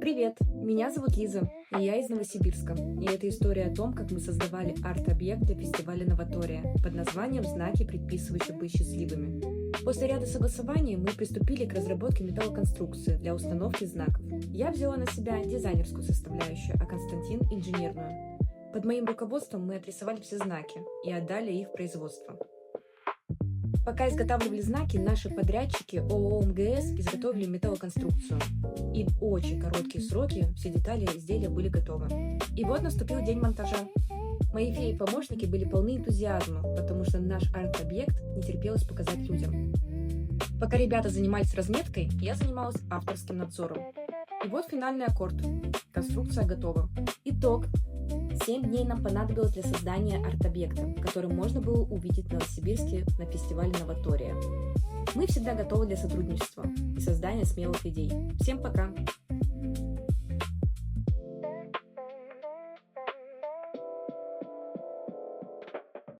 Привет, меня зовут Лиза, и я из Новосибирска. И это история о том, как мы создавали арт-объект для фестиваля «Новатория» под названием «Знаки, предписывающие быть счастливыми». После ряда согласований мы приступили к разработке металлоконструкции для установки знаков. Я взяла на себя дизайнерскую составляющую, а Константин – инженерную. Под моим руководством мы отрисовали все знаки и отдали их в производство. Пока изготавливали знаки, наши подрядчики ООО МГС изготовили металлоконструкцию. И в очень короткие сроки все детали изделия были готовы. И вот наступил день монтажа. Мои феи и помощники были полны энтузиазма, потому что наш арт-объект не терпелось показать людям. Пока ребята занимались разметкой, я занималась авторским надзором. И вот финальный аккорд. Конструкция готова. Итог. 7 дней нам понадобилось для создания арт-объекта, который можно было увидеть в Новосибирске на фестивале «Новатория». Мы всегда готовы для сотрудничества и создания смелых идей. Всем пока!